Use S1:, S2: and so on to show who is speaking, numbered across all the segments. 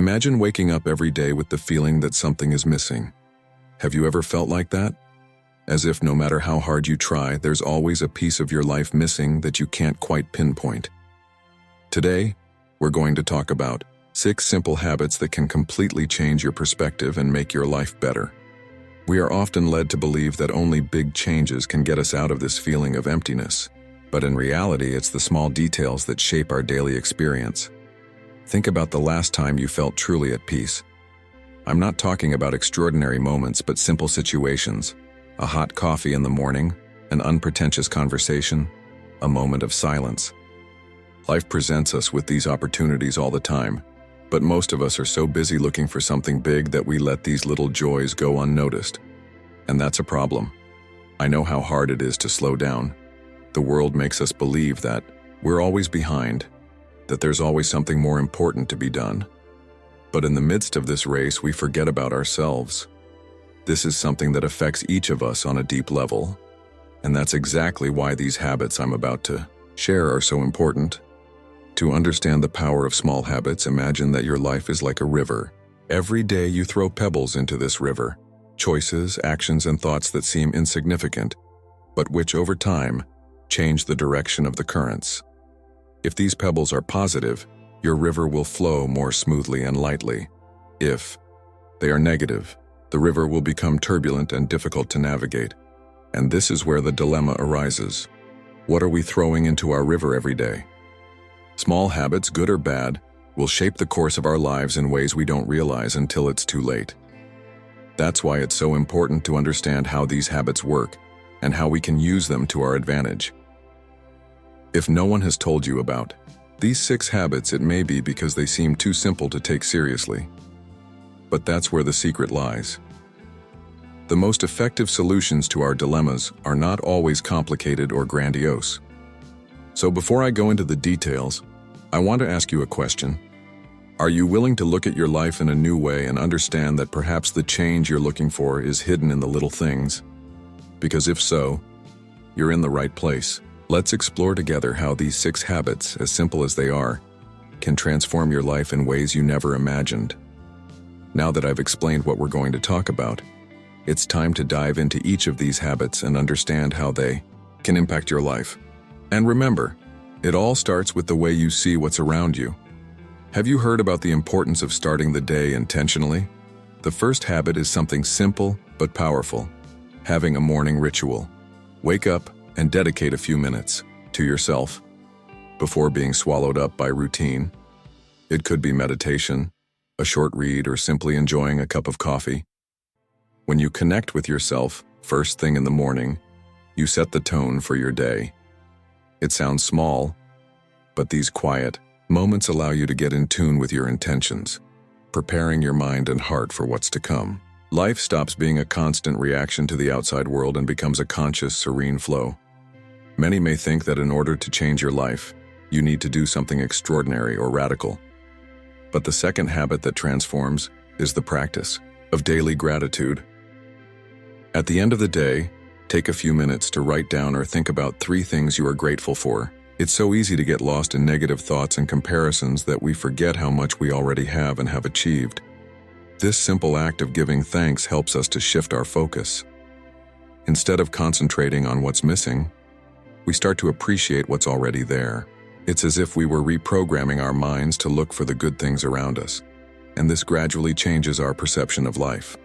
S1: Imagine waking up every day with the feeling that something is missing. Have you ever felt like that? As if no matter how hard you try, there's always a piece of your life missing that you can't quite pinpoint. Today, we're going to talk about 6 simple habits that can completely change your perspective and make your life better. We are often led to believe that only big changes can get us out of this feeling of emptiness, but in reality, it's the small details that shape our daily experience. Think about the last time you felt truly at peace. I'm not talking about extraordinary moments, but simple situations. A hot coffee in the morning, an unpretentious conversation, a moment of silence. Life presents us with these opportunities all the time, but most of us are so busy looking for something big that we let these little joys go unnoticed. And that's a problem. I know how hard it is to slow down. The world makes us believe that we're always behind, that there's always something more important to be done. But in the midst of this race, we forget about ourselves. This is something that affects each of us on a deep level. And that's exactly why these habits I'm about to share are so important. To understand the power of small habits, imagine that your life is like a river. Every day you throw pebbles into this river. Choices, actions, and thoughts that seem insignificant, but which over time change the direction of the currents. If these pebbles are positive, your river will flow more smoothly and lightly. If they are negative, the river will become turbulent and difficult to navigate. And this is where the dilemma arises. What are we throwing into our river every day? Small habits, good or bad, will shape the course of our lives in ways we don't realize until it's too late. That's why it's so important to understand how these habits work and how we can use them to our advantage. If no one has told you about these 6 habits, it may be because they seem too simple to take seriously. But that's where the secret lies. The most effective solutions to our dilemmas are not always complicated or grandiose. So before I go into the details, I want to ask you a question. Are you willing to look at your life in a new way and understand that perhaps the change you're looking for is hidden in the little things? Because if so, you're in the right place. Let's explore together how these 6 habits, as simple as they are, can transform your life in ways you never imagined. Now that I've explained what we're going to talk about, it's time to dive into each of these habits and understand how they can impact your life. And remember, it all starts with the way you see what's around you. Have you heard about the importance of starting the day intentionally? The first habit is something simple but powerful: having a morning ritual. Wake up and dedicate a few minutes to yourself before being swallowed up by routine. It could be meditation, a short read, or simply enjoying a cup of coffee. When you connect with yourself first thing in the morning, you set the tone for your day. It sounds small, but these quiet moments allow you to get in tune with your intentions, preparing your mind and heart for what's to come. Life stops being a constant reaction to the outside world and becomes a conscious, serene flow. Many may think that in order to change your life, you need to do something extraordinary or radical. But the second habit that transforms is the practice of daily gratitude. At the end of the day, take a few minutes to write down or think about 3 things you are grateful for. It's so easy to get lost in negative thoughts and comparisons that we forget how much we already have and have achieved. This simple act of giving thanks helps us to shift our focus. Instead of concentrating on what's missing, we start to appreciate what's already there. It's as if we were reprogramming our minds to look for the good things around us, and this gradually changes our perception of life.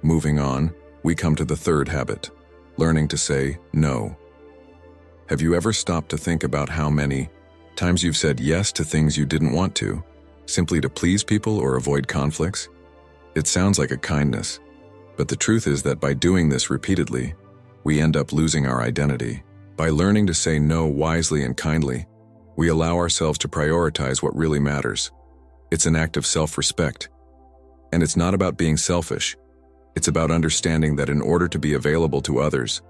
S1: Moving on, we come to the third habit: learning to say no. Have you ever stopped to think about how many times you've said yes to things you didn't want to, simply to please people or avoid conflicts? It sounds like a kindness, but the truth is that by doing this repeatedly, we end up losing our identity. By learning to say no wisely and kindly, we allow ourselves to prioritize what really matters. It's an act of self-respect. And it's not about being selfish. It's about understanding that in order to be available to others,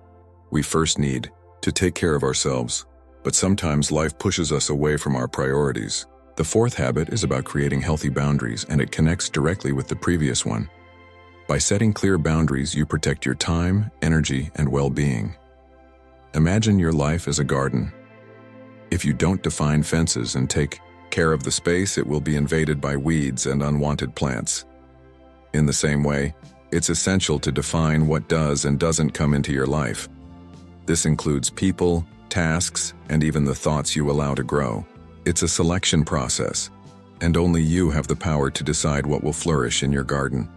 S1: we first need to take care of ourselves. But sometimes life pushes us away from our priorities. The fourth habit is about creating healthy boundaries, and it connects directly with the previous one. By setting clear boundaries, you protect your time, energy, and well-being. Imagine your life as a garden. If you don't define fences and take care of the space, it will be invaded by weeds and unwanted plants. In the same way, it's essential to define what does and doesn't come into your life. This includes people, tasks, and even the thoughts you allow to grow. It's a selection process, and only you have the power to decide what will flourish in your garden.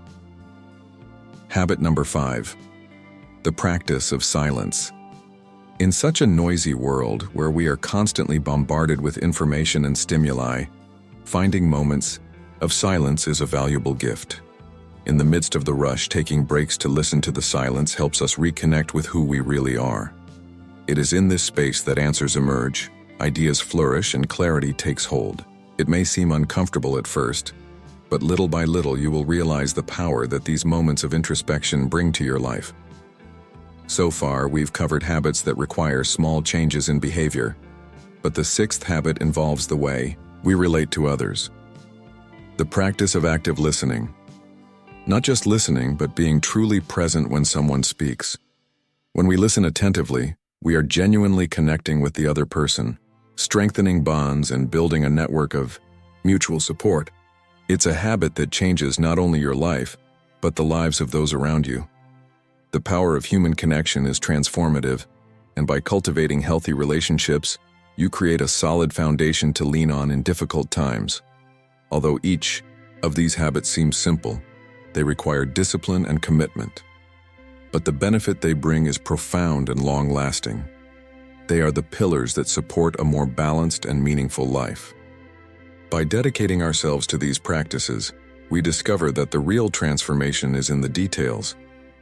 S1: Habit number 5. The practice of silence. In such a noisy world where we are constantly bombarded with information and stimuli, finding moments of silence is a valuable gift. In the midst of the rush, taking breaks to listen to the silence helps us reconnect with who we really are. It is in this space that answers emerge, ideas flourish, and clarity takes hold. It may seem uncomfortable at first, but little by little you will realize the power that these moments of introspection bring to your life. So far, we've covered habits that require small changes in behavior, but the 6th habit involves the way we relate to others. The practice of active listening. Not just listening, but being truly present when someone speaks. When we listen attentively, we are genuinely connecting with the other person, strengthening bonds and building a network of mutual support. It's a habit that changes not only your life, but the lives of those around you. The power of human connection is transformative, and by cultivating healthy relationships, you create a solid foundation to lean on in difficult times. Although each of these habits seems simple, they require discipline and commitment. But the benefit they bring is profound and long-lasting. They are the pillars that support a more balanced and meaningful life. By dedicating ourselves to these practices, we discover that the real transformation is in the details,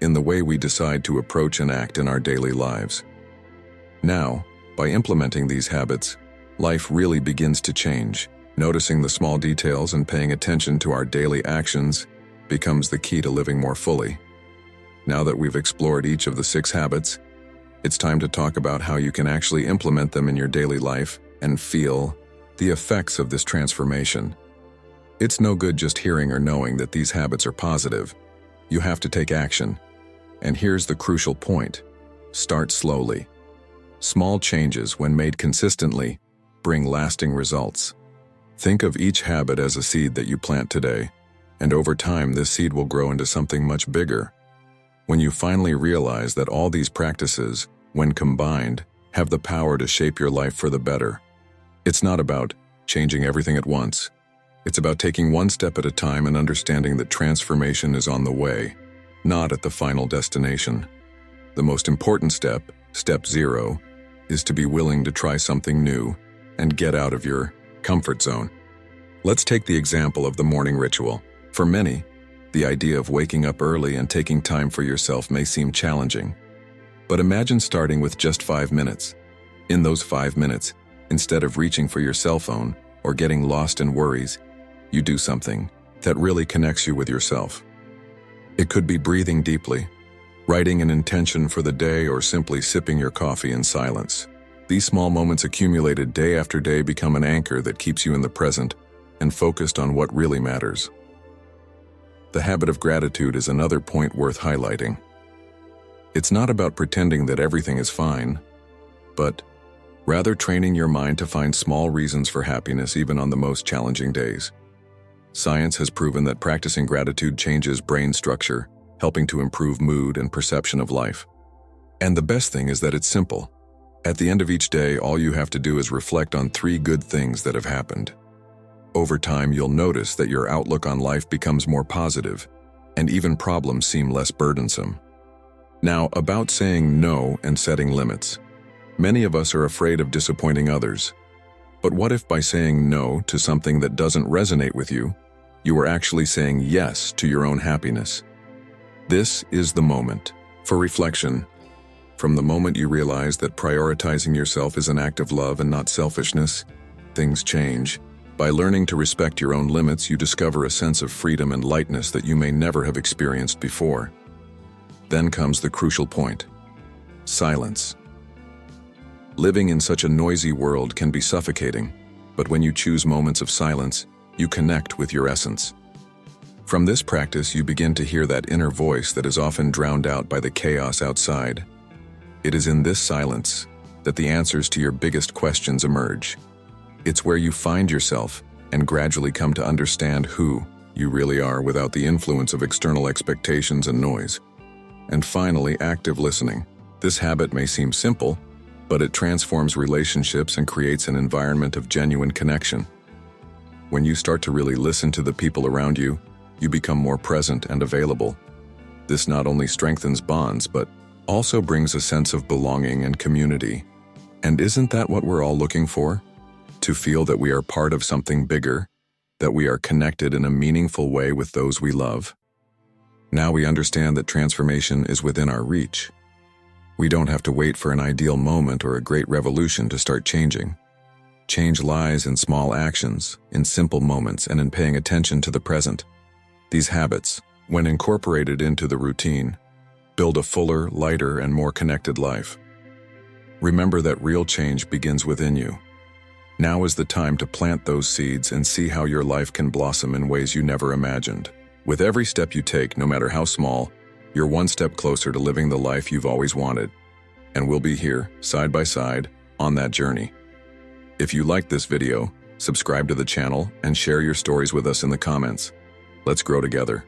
S1: in the way we decide to approach and act in our daily lives. Now, by implementing these habits, life really begins to change. Noticing the small details and paying attention to our daily actions becomes the key to living more fully. Now that we've explored each of the 6 habits, it's time to talk about how you can actually implement them in your daily life and feel the effects of this transformation. It's no good just hearing or knowing that these habits are positive. You have to take action. And here's the crucial point. Start slowly. Small changes, when made consistently, bring lasting results. Think of each habit as a seed that you plant today, and over time this seed will grow into something much bigger. When you finally realize that all these practices, when combined, have the power to shape your life for the better, it's not about changing everything at once. It's about taking one step at a time and understanding that transformation is on the way, not at the final destination. The most important step, step 0, is to be willing to try something new and get out of your comfort zone. Let's take the example of the morning ritual. For many, the idea of waking up early and taking time for yourself may seem challenging. But imagine starting with just 5 minutes. In those 5 minutes, instead of reaching for your cell phone or getting lost in worries, you do something that really connects you with yourself. It could be breathing deeply, writing an intention for the day, or simply sipping your coffee in silence. These small moments accumulated day after day become an anchor that keeps you in the present and focused on what really matters. The habit of gratitude is another point worth highlighting. It's not about pretending that everything is fine, but rather training your mind to find small reasons for happiness even on the most challenging days. Science has proven that practicing gratitude changes brain structure, helping to improve mood and perception of life. And the best thing is that it's simple. At the end of each day, all you have to do is reflect on 3 good things that have happened. Over time, you'll notice that your outlook on life becomes more positive, and even problems seem less burdensome. Now, about saying no and setting limits. Many of us are afraid of disappointing others. But what if by saying no to something that doesn't resonate with you, you are actually saying yes to your own happiness? This is the moment for reflection. From the moment you realize that prioritizing yourself is an act of love and not selfishness, things change. By learning to respect your own limits, you discover a sense of freedom and lightness that you may never have experienced before. Then comes the crucial point: silence. Living in such a noisy world can be suffocating, but when you choose moments of silence, you connect with your essence. From this practice, you begin to hear that inner voice that is often drowned out by the chaos outside. It is in this silence that the answers to your biggest questions emerge. It's where you find yourself and gradually come to understand who you really are without the influence of external expectations and noise. And finally, active listening. This habit may seem simple, but it transforms relationships and creates an environment of genuine connection. When you start to really listen to the people around you, you become more present and available. This not only strengthens bonds, but also brings a sense of belonging and community. And isn't that what we're all looking for? To feel that we are part of something bigger, that we are connected in a meaningful way with those we love. Now we understand that transformation is within our reach. We don't have to wait for an ideal moment or a great revolution to start changing. Change lies in small actions, in simple moments, and in paying attention to the present. These habits, when incorporated into the routine, build a fuller, lighter, and more connected life. Remember that real change begins within you. Now is the time to plant those seeds and see how your life can blossom in ways you never imagined. With every step you take, no matter how small, you're one step closer to living the life you've always wanted. And we'll be here, side by side, on that journey. If you liked this video, subscribe to the channel and share your stories with us in the comments. Let's grow together.